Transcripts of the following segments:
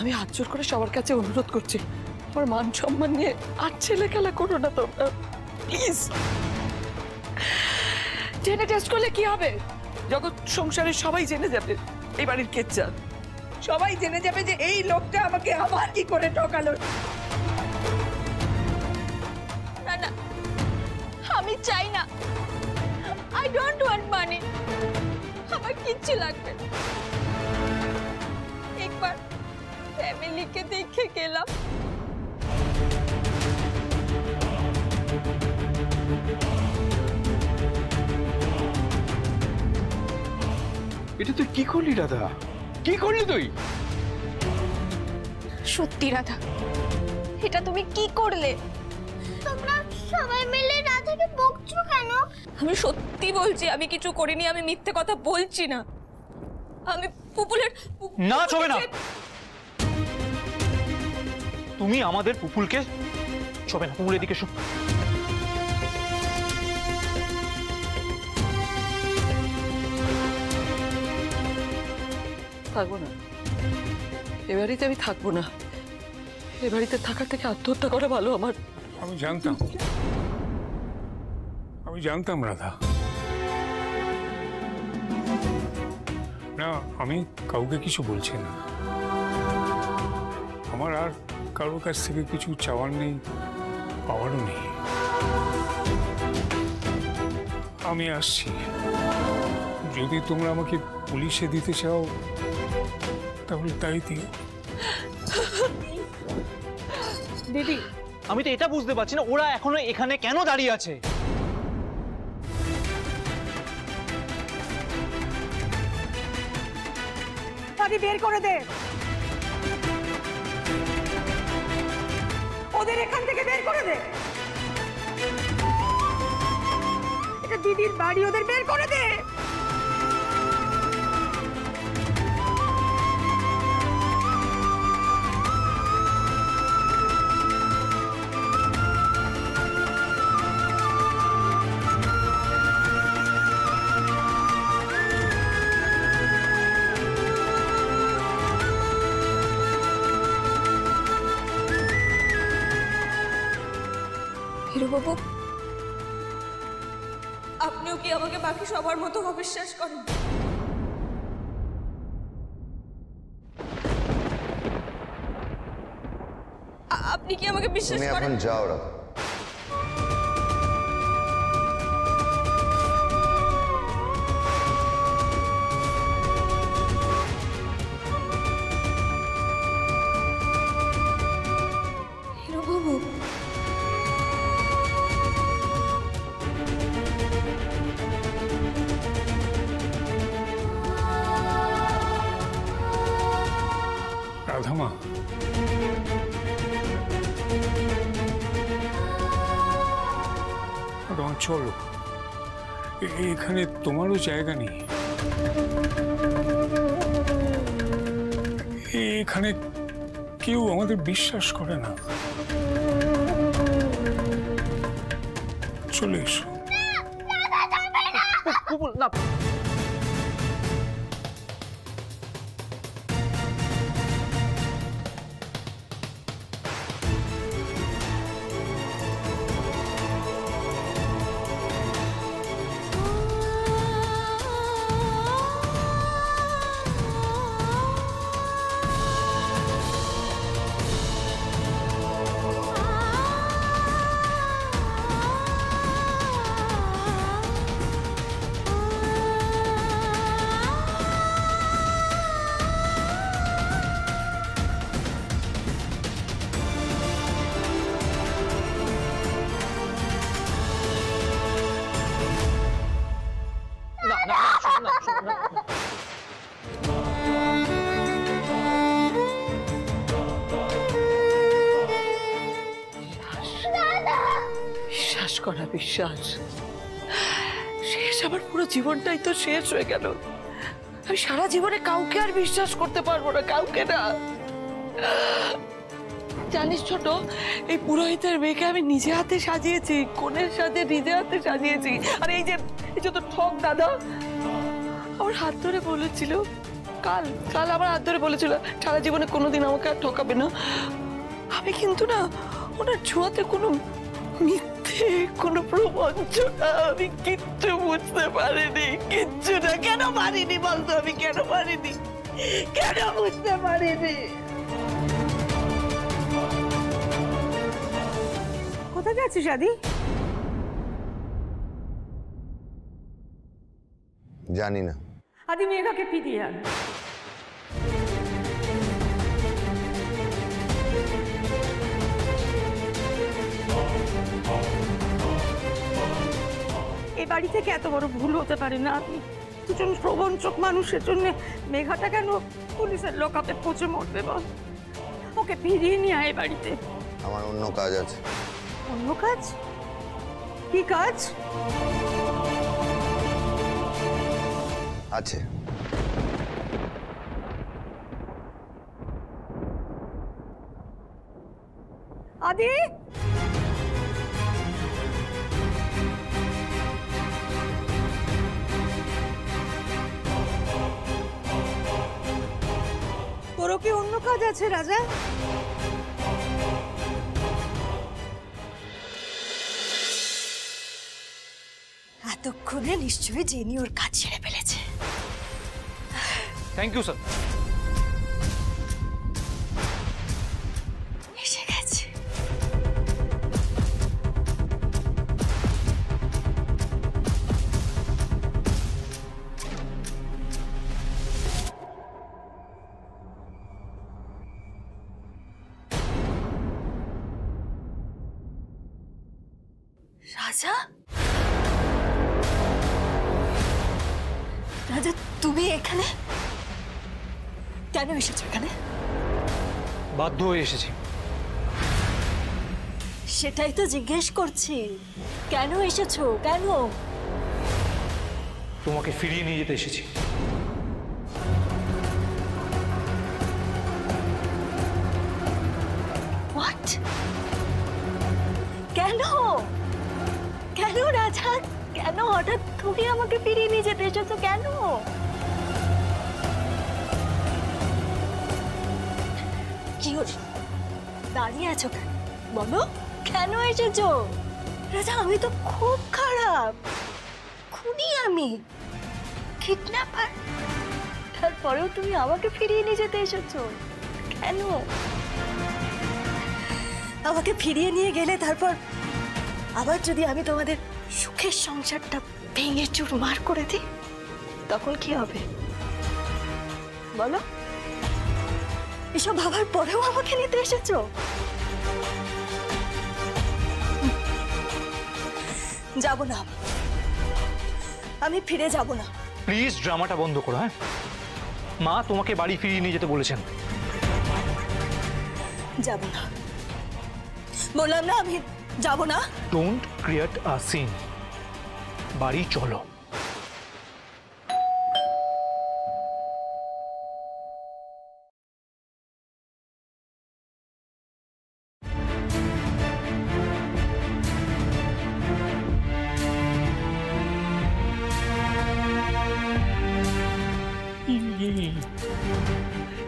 আমি হাত জোর করে সবার কাছে অনুরোধ করছি, আমার মান সম্মান নিয়ে আর ছেলে খেলা করো না তোমরা, প্লিজ। জেনে টেস্ট করলে কি হবে? জগৎ সংসারে সবাই জেনে যাবে এই বাড়ির কেচ্চা, সবাই জেনে যাবে যে এই লোকটা আমাকে আবার কি করে ঠকালো। না না, আমি চাই না, আই ডোন্ট ওয়ান্ট মানি, আমার কিচ্ছু লাগবে না। একবার ফ্যামিলিকে দেখে গেলাম। এটা তুই কি করলি রাধা? কি করলি তুই? সত্যি রাধা, এটা তুমি কি করলে? তোমরা সবাই মিলে রাধাকে বকছো কেন? আমি সত্যি বলছি, আমি কিছু করিনি, আমি মিথ্যে কথা বলছি না। আমি পুপুলের না ছবে না, তুমি আমাদের পুপুলকে ছবে না। পুপুলের দিকে থাকবো না, এ বাড়িতে আমি থাকবো না। এ বাড়িতে থাকার থেকে আত্মহত্যা করা ভালো আমার। আমি জানতাম রাধা। না, আমি কাউকে কিছু বলছি না। আমার আর কারোর কাছ থেকে কিছু চাওয়ার নেই, পাওয়ারও নেই। আমি আসছি, যদি তোমরা আমাকে পুলিশে দিতে চাও তাহলে তাই দিও। দিদি, আমি তো এটা বুঝতে পারছি না ওরা এখনো এখানে কেন দাঁড়িয়ে আছে। বের করে দে ওদের, এখান থেকে বের করে দে। এটা দিদির বাড়ি, ওদের বের করে দে। বাবু, আপনিও কি আমাকে বাকি সবার মতো অবিশ্বাস করেন? আপনি কি আমাকে বিশ্বাস করেন? তুমি এখন যাও রাধা। বাবু, রাধামা, চলো, এখানে তোমারও জায়গা নেই। এখানে কেউ আমাদের বিশ্বাস করে না। চলে এসো। না, বিশ্বাস করা, বিশ্বাস শেষ। আমার পুরো জীবনটাই তো শেষ হয়ে গেল। আমি সারা জীবনে কাউকে আর বিশ্বাস করতে পারবো না, কাউকে না। জানিস ছোট, এই পুরোহিতের মেয়েকে আমি নিজে হাতে সাজিয়েছি, কোণের সাথে নিজে হাতে সাজিয়েছি। আর এই যে তো ঠক দাদা আমার হাত ধরে বলেছিল কাল কাল আমার হাত ধরে বলেছিল সারা জীবনে কোনোদিন আমাকে আর ঠকাবে না। আমি কিন্তু না ওনার ছোঁয়াতে কোনো মিথ্যে, কোনো প্রবঞ্চনা আমি কিচ্ছু বুঝতে পারিনি, কিচ্ছু না। কেন পারিনি বলতো? আমি কেন পারিনি? কেন বুঝতে পারিনি? কোথায় যাচ্ছিস আদি? জানি না। আদি মেঘাকে ফিরিয়ে আন। এই বাড়ি থেকে এত বড় ভুল হতে পারে না। আমি দুজন প্রবঞ্চক মানুষের জন্য মেঘাটা কেন পুলিশের লোকাপে পচে মরবে বল? ওকে ফিরিয়ে নিয়ে আয় বাড়িতে। আমার অন্য কাজ আছে। অন্য কাজ? কি কাজ আছে? আদি, তোরও কি অন্য কাজ আছে রাজা? এতক্ষণে নিশ্চয়ই জেনি ওর কাজ ছেড়ে ফেলেছে। Thank you sir. এসে গেছে। রাজা, রাজা তুমি এখানে কেন এসেছো? এখানে বাধ্য হয়ে এসেছি। সেটাই তো জিজ্ঞেস করছি, কেন এসেছো? কেন? তোমাকে ফিরিয়ে নিয়ে যেতে এসেছি। হোয়াট? কেন? কেন রাজা? কেন হঠাৎ তুমি আমাকে ফিরিয়ে নিয়ে যেতে এসেছো? কেন? কি হলো? দাঁড়িয়ে আছো কেন? বলো, কেন এসেছো? রাজা, আমি তো খুব খারাপ, খুনি, আমি কিডন্যাপার। তারপরেও তুমি আমাকে ফিরিয়ে নিয়ে যেতে এসেছো কেন? আমাকে ফিরিয়ে নিয়ে গেলে তারপর আবার যদি আমি তোমাদের সুখের সংসারটা ভেঙে চুরমার করে দিই, তখন কি হবে বলো? এসব ভাবার পরেও আমাকে নিতে এসেছো? যাব না, আমি ফিরে যাব না। প্লিজ ড্রামাটা বন্ধ করো। হ্যাঁ, মা তোমাকে বাড়ি ফিরিয়ে নিয়ে যেতে বলেছেন। যাব না, বললাম না আমি যাব না। Don't create a scene. বাড়ি চলো।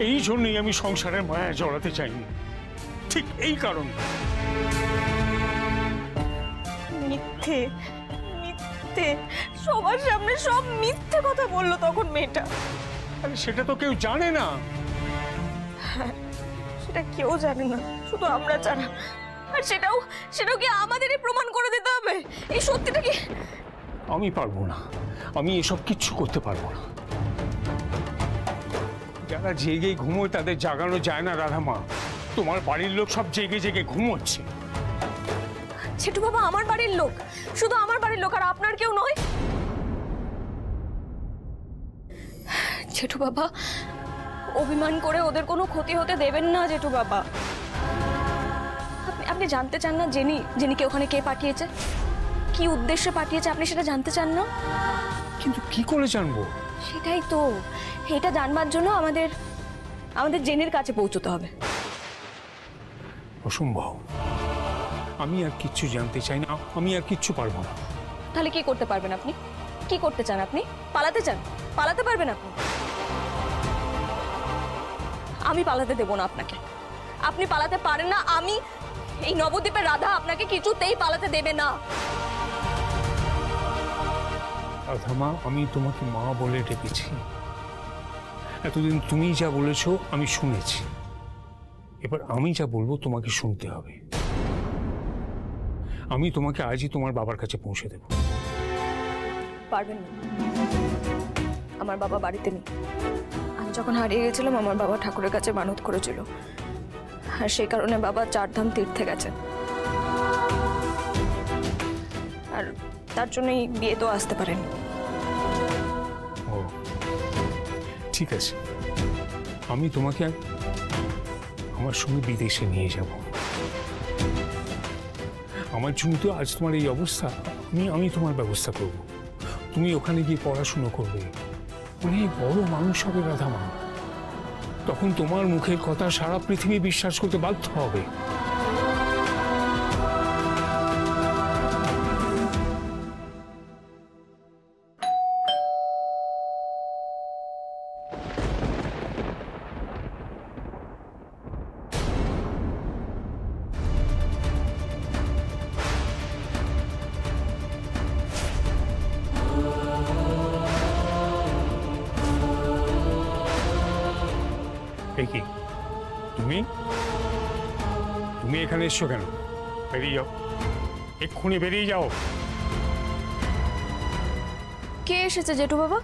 এই জন্যই আমি সংসারের মায়া জড়াতে চাইনি, ঠিক এই কারণ। মিথ্যে, মিথ্যে, সবার সামনে সব মিথ্যে কথা বললো তখন মেয়েটা। আরে সেটা তো কেউ জানে না। সেটা কেউ জানে না, শুধু আমরা জানা। আর সেটাও কি আমাদেরই প্রমাণ করে দিতে হবে? এই সত্যিটা কি? আমি পারবো না, আমি এসব কিচ্ছু করতে পারবো না। যারা জেগে ঘুমোয় তাদের জাগানো যায় না রাধামা। তোমার বাড়ির লোক সব জেগে জেগে ঘুমোচ্ছে। ছেটু বাবা আমার বাড়ির লোক, শুধু আমার বাড়ির লোক, আর আপনার কেউ নয়। জেঠু বাবা, অভিমান করে ওদের কোনো ক্ষতি হতে দেবেন না জেঠু বাবা। আপনি জানতে চান না জেনিকে ওখানে কে পাঠিয়েছে, কি উদ্দেশ্যে পাঠিয়েছে? আপনি সেটা জানতে চান না? কিন্তু কি করে জানবো? সেটাই তো, এটা জানবার জন্য আমাদের জেনির কাছে পৌঁছতে হবে। অসম্ভব, আমি আর কিচ্ছু জানতে চাই না, আমি আর কিচ্ছু পারবো না। তাহলে কি করতে পারবেন আপনি? কি করতে চান আপনি? পালাতে চান? পালাতে পারবেন আপনি? আমি পালাতে দেব না আপনাকে। আপনি পালাতে পারেন না, আমি এই নবদ্বীপের রাধা আপনাকে কিছুতেই পালাতে দেবে না। রাধা মা, আমি তোমাকে মা বলে ডেকেছি। এতদিন তুমি যা বলেছো আমি শুনেছি, এবার আমি যা বলবো তোমাকে শুনতে হবে। আমি তোমাকে আজই তোমার বাবার কাছে পৌঁছে দেব। পারবেন না, আমার বাবা বাড়িতে নেই। আমি যখন হারিয়ে গেছিলাম আমার বাবা ঠাকুরের কাছে মানত করেছিল, আর সেই কারণে বাবা 4 ধাম তীর্থে গেছে, আর তার জন্যই বিয়ে তো আসতে পারেন। ও ঠিক আছে, আমি তোমাকে আমার সঙ্গে বিদেশে নিয়ে যাব। আমার জন্য তো আজ তোমার এই অবস্থা, আমি তোমার ব্যবস্থা করব। তুমি ওখানে গিয়ে পড়াশুনো করবে, অনেক বড় মানুষ হবে রাধা মা। তখন তোমার মুখের কথা সারা পৃথিবী বিশ্বাস করতে বাধ্য হবে। কি তুমি তুমি এখানে এসছো কেন? বেরিয়ে যাও, এক্ষুনি বেরিয়ে যাও। কে এসেছে জেঠু বাবা?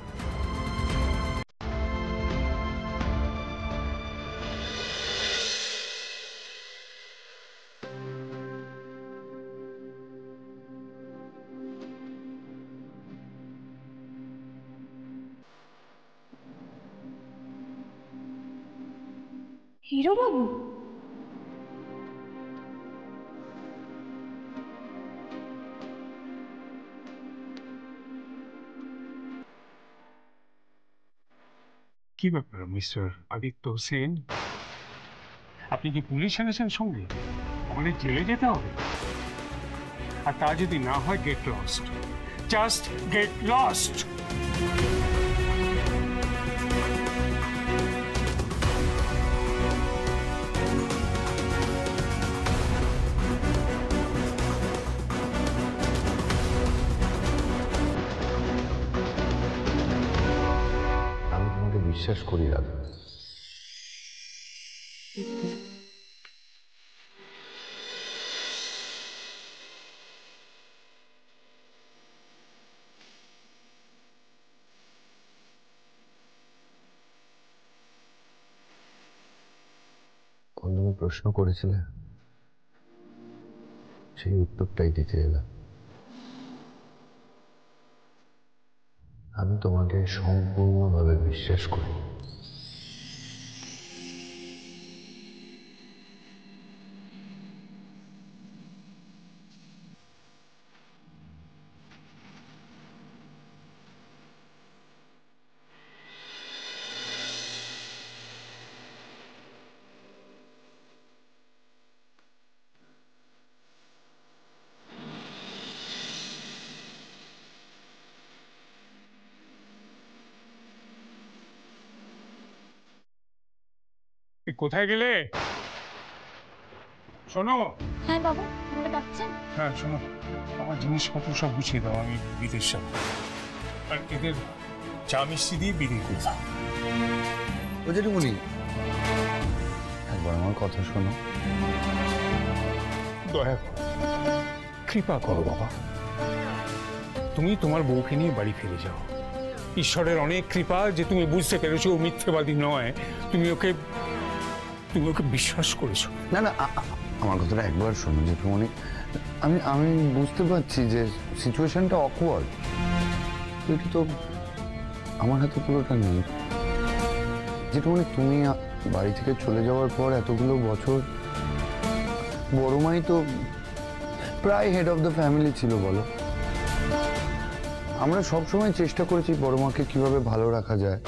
হিরো বাবু? কি ব্যাপার মিস্টার আদিত্য সেন, আপনি কি পুলিশ এনেছেন সঙ্গে? আমাদের জেলে যেতে হবে, আর তা যদি না হয় get lost, just get lost. বিশ্বাস করি রাধা, তুমি প্রশ্ন করেছিলে, সেই উত্তরটাই দিতে এলাম। আমি তোমাকে সম্পূর্ণভাবে বিশ্বাস করি। কোথায় গেলে? শোনো। হ্যাঁ বাবু, আমাকে ডাকছেন? হ্যাঁ শোনো, আমার জিনিসপত্র সব গুছিয়ে দাও, আমি বিদেশ যাব। আর এদের চা মিষ্টি দিয়ে বিদায় করে দাও। ও জেঠুমনি, একবার আমার কথা শোনো। দয়া করো, কৃপা করো বাবা, তুমি তোমার বউকে নিয়ে বাড়ি ফিরে যাও। ঈশ্বরের অনেক কৃপা যে তুমি বুঝতে পেরেছো ও মিথ্যেবাদী নয়, তুমি ওকে বিশ্বাস করেছো। না না, আমার কথাটা একবার শোনো জেঠুমনি। আমি বুঝতে পারছি যে সিচুয়েশনটা অকওয়ার্ড, কিন্তু তো আমার হাতে পুরোটা নেই জেঠুমনি। তুমি বাড়ি থেকে চলে যাওয়ার পর এতগুলো বছর বড় মাই তো প্রায় হেড অফ দ্য ফ্যামিলি ছিল বলো। আমরা সবসময় চেষ্টা করেছি বড় মাকে কিভাবে ভালো রাখা যায়,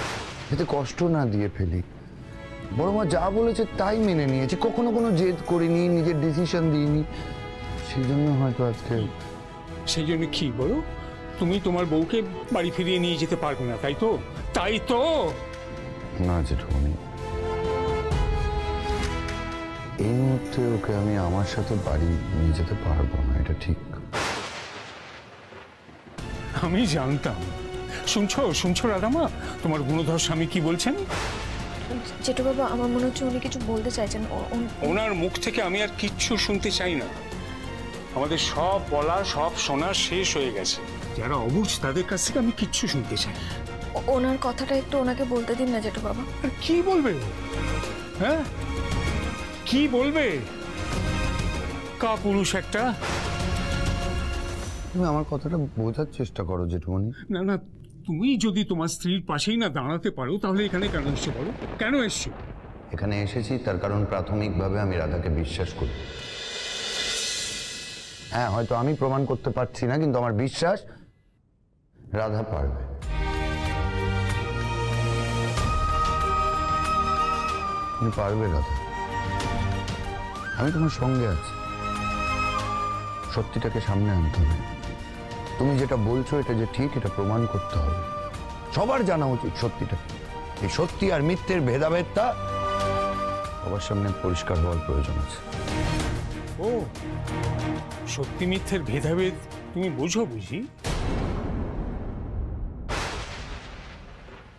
যাতে কষ্ট না দিয়ে ফেলি। বড় মা যা বলেছে তাই মেনে নিয়েছি, কখনো কোনো জেদ করিনি, নিজের ডিসিশন দিইনি। সেই জন্য হয়তো আজকে। সেই জন্য কি বলো, তুমি তোমার বউকে বাড়ি ফিরিয়ে নিয়ে যেতে পারবে না, তাই তো? তাই তো না জেঠুমনি, এই মুহূর্তে ওকে আমি আমার সাথে বাড়ি নিয়ে যেতে পারবো না, এটা ঠিক। আমি জানতাম। শুনছো রাধামা, তোমার গুণধর স্বামী কি বলছেন? জেঠু বাবা, আমার মনে হচ্ছে উনি কিছু বলতে চাইছেন। ওনার মুখ থেকে আমি আর কিচ্ছু শুনতে চাই না। আমাদের সব বলা, সব শোনা শেষ হয়ে গেছে। যারা অবুঝ তাদের কাছ থেকে আমি কিচ্ছু শুনতে চাই না। ওনার কথাটা একটু ওনাকে বলতে দিন না জেঠু বাবা। আর কি বলবে? হ্যাঁ, কি বলবে? কা পুরুষ একটা। তুমি আমার কথাটা বোঝার চেষ্টা করো জেঠুমণি। না, তুমি যদি তোমার স্ত্রীর পাশেই না দাঁড়াতে পারো তাহলে এখানে কেন এসছো বলো? কেন এসছো? এখানে এসেছি তার কারণ প্রাথমিকভাবে আমি রাধাকে বিশ্বাস করি। হ্যাঁ, হয়তো আমি প্রমাণ করতে পারছি না, কিন্তু আমার বিশ্বাস রাধা পারবে। তুমি পারবে রাধা, আমি তোমার সঙ্গে আছি। সত্যিটাকে সামনে আনতে হবে। তুমি যেটা বলছো এটা যে ঠিক, এটা প্রমাণ করতে হবে। সবার জানা উচিত সত্যিটা। এই সত্যি আর মিথ্যের ভেদাভেদটা সবার সামনে পরিষ্কার হওয়ার প্রয়োজন আছে। ও, সত্যি মিথ্যের ভেদাভেদ তুমি বোঝো বুঝি?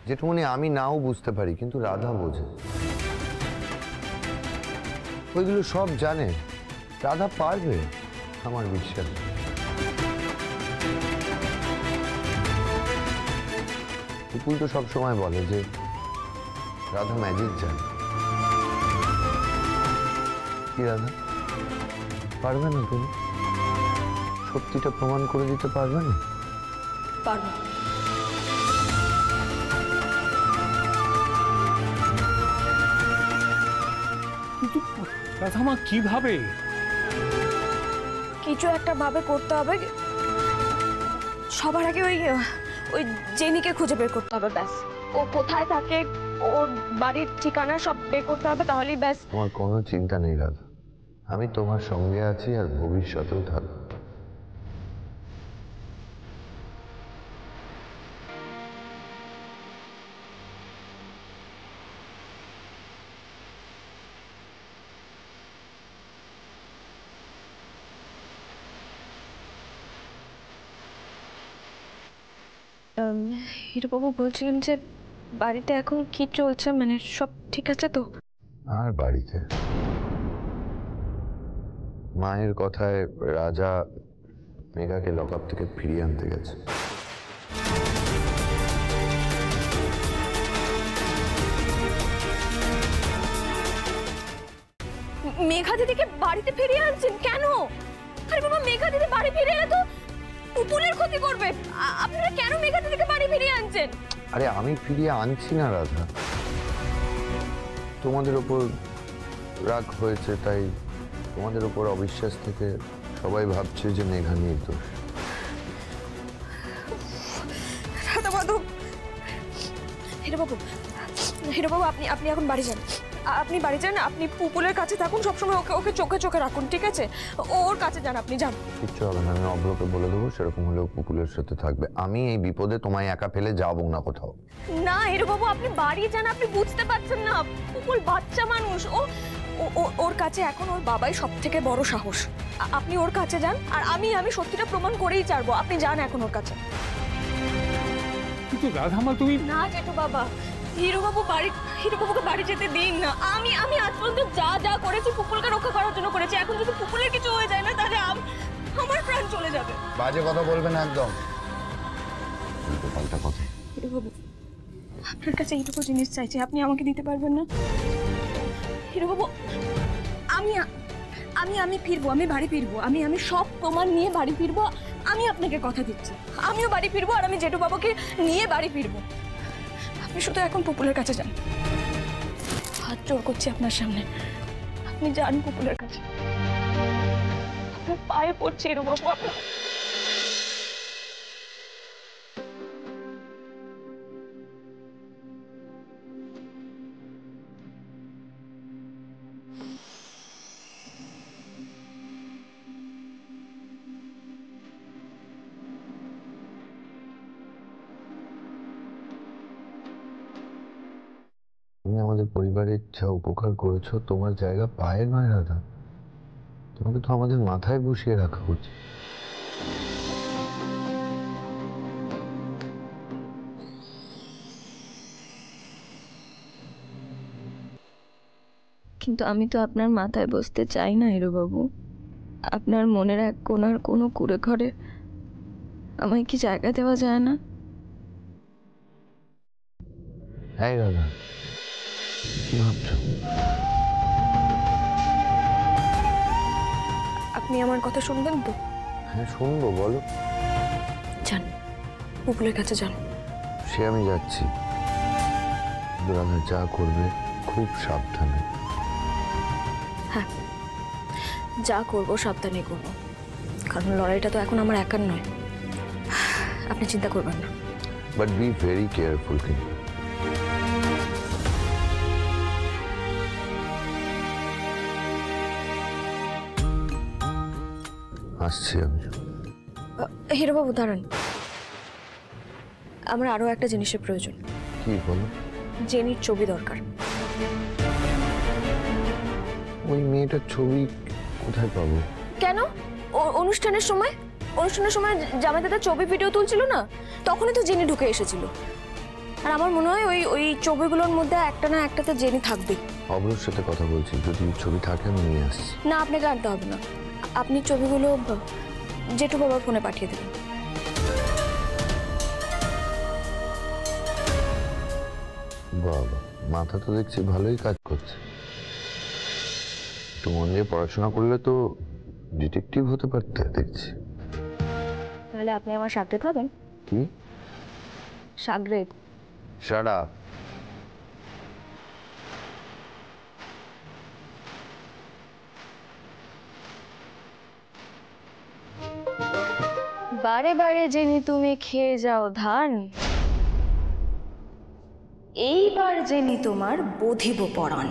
যেটুকুনি আমি নাও বুঝতে পারি, কিন্তু রাধা বোঝে। ওইগুলো সব জানে। রাধা পারবে, আমার বিশ্বাস। বিপুল তো সবসময় বলে যে রাধা ম্যাজিক জানে। কি রাধা, পারবে না তুমি? সত্যিটা প্রমাণ করে দিতে পারবে না? পারবো। কিন্তু রাধামা কিভাবে? কিছু একটা ভাবে করতে হবে। সবার আগে ওই জেনিকে খুঁজে বের করতে হবে, ব্যাস। ও কোথায় থাকে, ওর বাড়ির ঠিকানা সব বের করতে হবে, তাহলেই ব্যাস। তোমার কোনো চিন্তা নেই রাধা, আমি তোমার সঙ্গে আছি আর ভবিষ্যতেও থাকবো। হিরুবাবু বলছিলেন যে বাড়িতে এখন কি চলছে, মানে সব ঠিক আছে তো? আর বাড়িতে মায়ের কথায় রাজা মেঘাকে লকআপ থেকে ফিরিয়ে আনতে গেছে। মেঘা দিদিকে বাড়িতে ফিরিয়ে আনছেন কেন? আরে বাবা, মেঘা দিদি বাড়ি ফিরে এলে তো পুপুলের ক্ষতি করবে। আপনারা কেন মেঘা দিদিকে বাড়ি ফিরিয়ে আনছেন? আরে আমি ফিরিয়ে আনছি না রাধা, তোমাদের ওপর রাগ হয়েছে, তাই তোমাদের ওপর অবিশ্বাস থেকে সবাই ভাবছে যে মেঘা নির্দোষ। হিরোবাবু, আপনি এখন বাড়ি যান। আপনি বাড়ি যান, আপনি পুপুলের কাছে থাকুন সবসময়। ওকে চোখে চোখে রাখুন, ঠিক আছে? ওর কাছে যান, আপনি যান। কিচ্ছু হবে না, আমি অব্রকে বলে দেবো, সেরকম হলেও পুকুলের সাথে থাকবে। আমি এই বিপদে তোমায় একা ফেলে যাবো না কোথাও। না হিরোবাবু, আপনি বাড়ি যান। আপনি বুঝতে পারছেন না, পুপুল বাচ্চা মানুষ। ওর কাছে এখন ওর বাবাই সব থেকে বড় সাহস। আপনি ওর কাছে যান, আর আমি সত্যিটা প্রমাণ করেই ছাড়বো। আপনি যান এখন ওর কাছে। কিন্তু রাধামা তুমি। না জেঠু বাবা, হিরোবাবুকে বাড়ি যেতে দিন না। আমি আজ পর্যন্ত যা করেছি পুপুলকে রক্ষা করার জন্য করেছি। এখন যদি পুপুলের কিছু হয়ে যায় না, তাহলে আমার প্রাণ চলে যাবে। বাজে কথা বলবে না একদম, পাল্টা কথা। হিরোবাবু, আপনার কাছে এইটুকু জিনিস চাইছি, আপনি আমাকে দিতে পারবেন না? হিরোবাবু, আমি ফিরবো, আমি বাড়ি ফিরবো। আমি সব প্রমাণ নিয়ে বাড়ি ফিরবো। আমি আপনাকে কথা দিচ্ছি, আমিও বাড়ি ফিরবো, আর আমি জেঠু বাবুকে নিয়ে বাড়ি ফিরবো। আপনি শুধু এখন পুপুলের কাছে যান। হাত জোর করছি আপনার সামনে, আপনি যান পুপুলের কাছে। আপনার পায়ে পড়ছি হিরোবাবু, আপনার। তুমি আমাদের পরিবারের যা উপকার করেছো, তোমার জায়গা পায়ে নয় রাধা। তোমাকে তো আমাদের মাথায় বসিয়ে রাখা উচিত। কিন্তু আমি তো আপনার মাথায় বসতে চাই না হিরোবাবু। আপনার মনের এক কোণার কোনো কুড়ে ঘরে আমায় কি জায়গা দেওয়া যায় না? হ্যাঁ রাধা, কি ভাবছো? আপনি আমার কথা শুনবেন তো? হ্যাঁ শুনবো, বলো। যান, পুকুরের কাছে যান। সে আমি যাচ্ছি, কিন্তু রাধা যা করবে খুব সাবধানে। হ্যাঁ, যা করবো সাবধানে করবো, কারণ লড়াইটা তো এখন আমার একার নয়। আপনি চিন্তা করবেন না। But be very careful. কিন্তু আসছি আমি। হিরোবাবু দাঁড়ান, আমার আরো একটা জিনিসের প্রয়োজন। কি বলো? জেনির ছবি দরকার। ওই মেয়েটার ছবি কোথায় পাবো? কেন? অনুষ্ঠানের সময় জামাই দাদা ছবি ভিডিও তুলছিল না, তখনই তো জেনি ঢুকে এসেছিল। আর আমার মনে হয় ওই ছবিগুলোর মধ্যে একটা না একটাতে জেনি থাকবে। অবরোর সাথে কথা বলছি, যদি ছবি থাকে আমি নিয়ে আসছি। না, আপনাকে আনতে হবে না, আপনি ছবিগুলো জেঠু বাবার ফোনে পাঠিয়ে দেবেন। বাবা, মাথা তো দেখছি ভালোই কাজ করছে। একটু মন দিয়ে পড়াশোনা করলে তো ডিটেকটিভ হতে পারতে দেখছি। তাহলে আপনি আমার সাগরেদ হবেন? কি সাগরেদ? Shut up. বারে বারে জেনি তুমি খেয়ে যাও ধান, এইবার জেনি তোমার বধিব পরাণ।